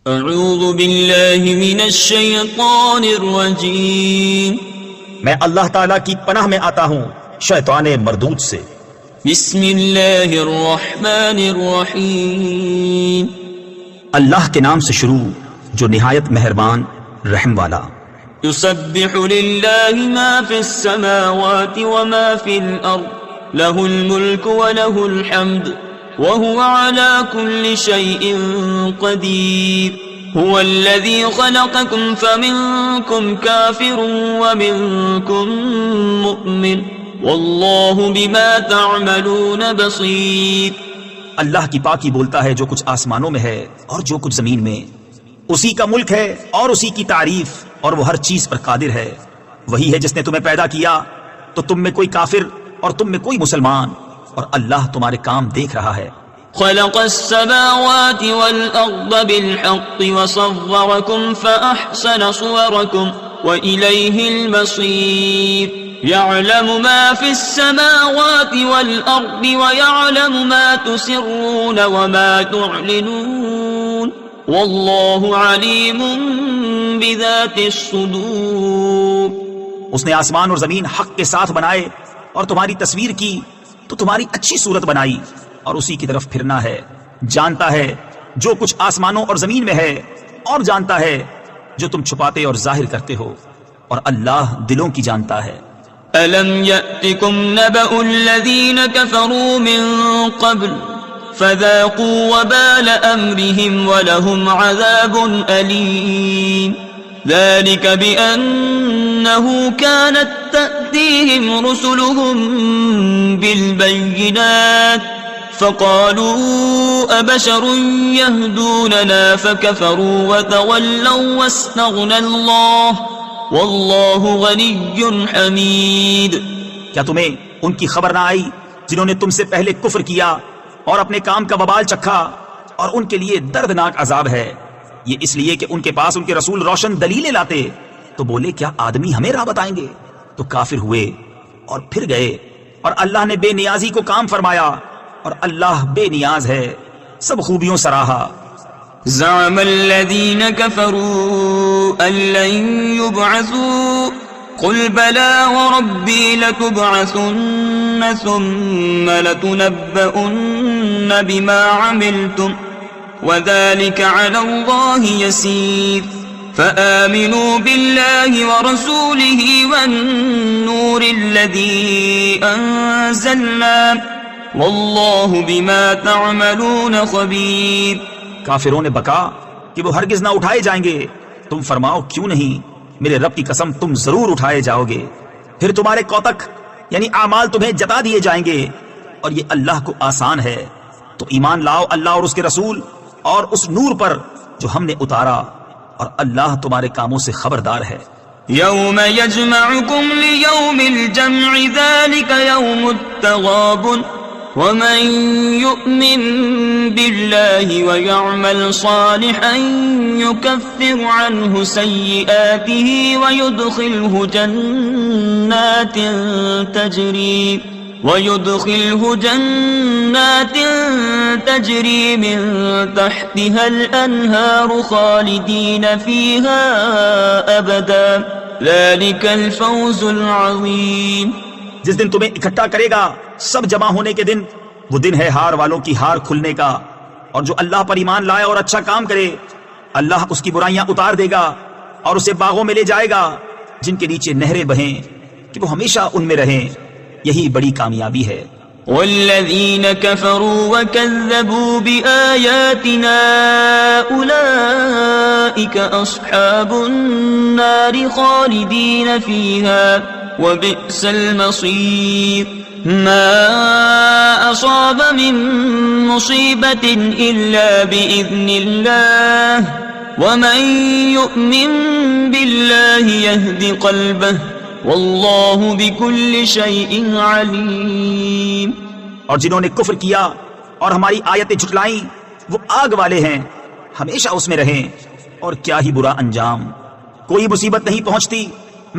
اعوذ باللہ من الشیطان الرجیم، میں اللہ تعالیٰ کی پناہ میں آتا ہوں شیطان مردود سے۔ بسم اللہ الرحمن الرحیم، اللہ کے نام سے شروع جو نہایت مہربان رحم والا۔ یسبح للہ ما فی السماوات وما فی الارض، لہ الملک ولہ الحمد وهو على كل شيء قدير، هو الذي خلقكم فمنكم كافر ومنكم مؤمن والله بما تعملون بصير۔ اللہ کی پاکی بولتا ہے جو کچھ آسمانوں میں ہے اور جو کچھ زمین میں، اسی کا ملک ہے اور اسی کی تعریف، اور وہ ہر چیز پر قادر ہے۔ وہی ہے جس نے تمہیں پیدا کیا تو تم میں کوئی کافر اور تم میں کوئی مسلمان، اور اللہ تمہارے کام دیکھ رہا ہے۔ خلق السماوات والأرض بالحق وصوركم فأحسن صوركم وإليه المصير، يعلم ما في السماوات والأرض ويعلم ما تسرون وما تعلنون والله عليم بذات الصدور۔ اس نے آسمان اور زمین حق کے ساتھ بنائے اور تمہاری تصویر کی تو تمہاری اچھی صورت بنائی، اور اسی کی طرف پھرنا ہے۔ جانتا ہے جو کچھ آسمانوں اور زمین میں ہے، اور جانتا ہے جو تم چھپاتے اور ظاہر کرتے ہو، اور اللہ دلوں کی جانتا ہے۔ أَلَمْ يَأْتِكُمْ نَبَأُ الَّذِينَ كَفَرُوا مِن قَبْلُ فَذَاقُوا وَبَالَ أَمْرِهِمْ وَلَهُمْ عَذَابٌ أَلِيمٌ، ذلك بأنه كانت تأتيهم رسلهم بالبينات فقالوا أبشر يهدوننا فكفروا وتولوا واستغنى الله والله غني حميد۔ کیا تمہیں ان کی خبر نہ آئی جنہوں نے تم سے پہلے کفر کیا اور اپنے کام کا وبال چکھا، اور ان کے لیے دردناک عذاب ہے؟ یہ اس لیے کہ ان کے پاس ان کے رسول روشن دلیلیں لاتے، تو بولے کیا آدمی ہمیں راہ بتائیں گے؟ تو کافر ہوئے اور پھر گئے، اور اللہ نے بے نیازی کو کام فرمایا، اور اللہ بے نیاز ہے، سب خوبیوں سراہا۔ زعم الذين كفروا أن لن يبعثوا قل بلى وربي لتبعثن ثم لتنبؤن بما عملتم وذلك على الله يسير، فآمنوا بالله ورسوله والنور الذي أنزلنا والله بما تعملون خبير۔ کافروں نے بکا کہ وہ ہرگز نہ اٹھائے جائیں گے۔ تم فرماؤ کیوں نہیں، میرے رب کی قسم تم ضرور اٹھائے جاؤ گے، پھر تمہارے کوتک یعنی اعمال تمہیں جتا دیے جائیں گے، اور یہ اللہ کو آسان ہے۔ تو ایمان لاؤ اللہ اور اس کے رسول اور اس نور پر جو ہم نے اتارا، اور اللہ تمہارے کاموں سے خبردار ہے۔ یوم یجمعکم لیوم الجمع ذلک یوم التغابن، ومن یؤمن باللہ ویعمل صالحا یکفر عنہ سیئاته ویدخلہ جنات تجری من تحتها الانہار خالدین فیہا ابدا، ذلک الفوز العظیم۔ جس دن تمہیں اکٹھا کرے گا سب جمع ہونے کے دن، وہ دن ہے ہار والوں کی ہار کھلنے کا، اور جو اللہ پر ایمان لائے اور اچھا کام کرے اللہ اس کی برائیاں اتار دے گا اور اسے باغوں میں لے جائے گا جن کے نیچے نہریں بہیں کہ وہ ہمیشہ ان میں رہیں، یہی بڑی کامیابی ہے۔ والذین کفروا وکذبوا بآیاتنا اولئک اصحاب النار خالدین فیہا وبئس المصیر۔ ما أصاب من مصيبة إلا بإذن الله ومن يؤمن بالله يهد قلبه والله بكل شيء عليم۔ اور جنہوں نے کفر کیا اور ہماری آیتیں جھٹلائیں وہ آگ والے ہیں، ہمیشہ اس میں رہیں، اور کیا ہی برا انجام۔ کوئی مصیبت نہیں پہنچتی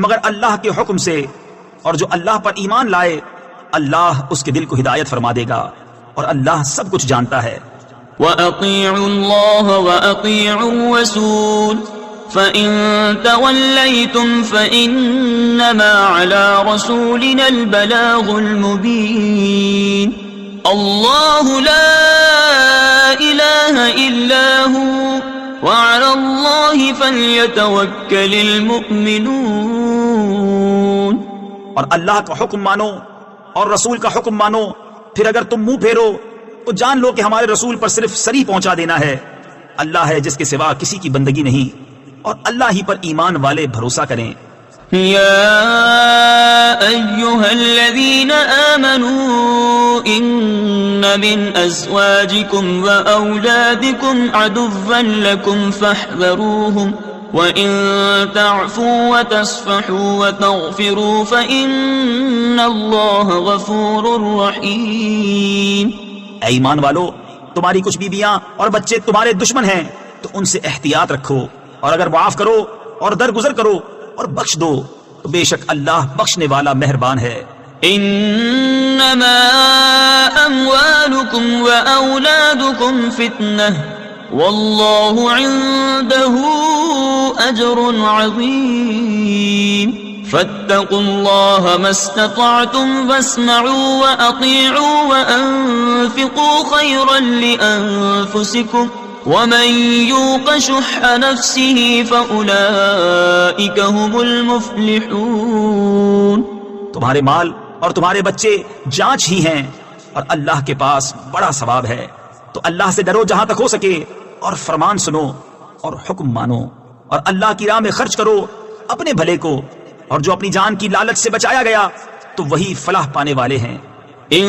مگر اللہ کے حکم سے، اور جو اللہ پر ایمان لائے اللہ اس کے دل کو ہدایت فرما دے گا، اور اللہ سب کچھ جانتا ہے۔ وأطيعوا الله وأطيعوا الرسول فإن توليتم فإنما على رسولنا البلاغ المبين الله لا إله إلا هو وعلى الله فليتوكل المؤمنون. اور اللہ کا حکم مانو اور رسول کا حکم مانو، پھر اگر تم منہ پھیرو تو جان لو کہ ہمارے رسول پر صرف سری پہنچا دینا ہے. اللہ ہے جس کے سوا کسی کی بندگی نہیں، اور اللہ ہی پر ایمان والے بھروسہ کریں. يا أيها الذين آمنوا إن من أزواجكم وأولادكم عدوا لكم فاحذروهم وَإِن تَعْفُوا وَتَصْفَحُوا وَتَغْفِرُوا فَإِنَّ اللَّهَ غَفُورٌ رَحِيمٌ. اے ایمان والو، تمہاری کچھ بیویاں اور بچے تمہارے دشمن ہیں تو ان سے احتیاط رکھو، اور اگر معاف کرو اور درگزر کرو اور بخش دو تو بے شک اللہ بخشنے والا مہربان ہے. إِنَّمَا أَمْوَالُكُمْ وَأَوْلَادُكُمْ فِتْنَةٌ وَاللَّهُ عِندَهُ أَجْرٌ عَظِيمٌ. فَاتَّقُوا اللَّهَ مَا اسْتَطَعْتُمْ وَاسْمَعُوا وَأَطِيعُوا وَأَنفِقُوا خَيْرًا لِأَنفُسِكُمْ وَمَن يُوقَ شُحَّ نَفْسِهِ فَأُولَئِكَ هُمُ الْمُفْلِحُونَ. تمہارے مال اور تمہارے بچے جانچ ہی ہیں، اور اللہ کے پاس بڑا ثواب ہے. تو اللہ سے ڈرو جہاں تک ہو سکے، اور فرمان سنو اور حکم مانو، اور اللہ کی راہ میں خرچ کرو اپنے بھلے کو، اور جو اپنی جان کی لالچ سے بچایا گیا تو وہی فلاح پانے والے ہیں. إن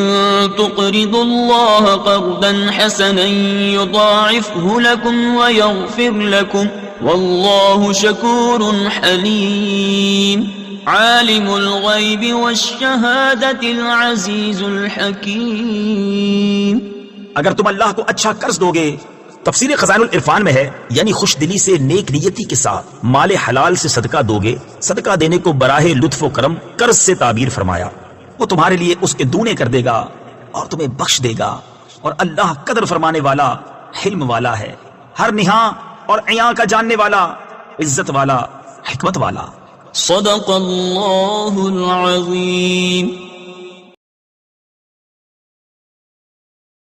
تقرضوا الله قرضا حسنا يضاعفه لكم ويغفر لكم والله شكور حليم. عالم الغيب والشهادة العزيز الحكيم. اگر تم اللہ کو اچھا قرض دو گے، تفسیر خزائن العرفان میں ہے، یعنی خوش دلی سے نیک نیتی کے ساتھ مال حلال سے صدقہ دو گے. صدقہ دینے کو براہ لطف و کرم قرض سے تعبیر فرمایا. وہ تمہارے لیے اس کے دونے کر دے گا اور تمہیں بخش دے گا، اور اللہ قدر فرمانے والا حلم والا ہے، ہر نہاں اور عیاں کا جاننے والا، عزت والا، حکمت والا. صدق اللہ العظیم.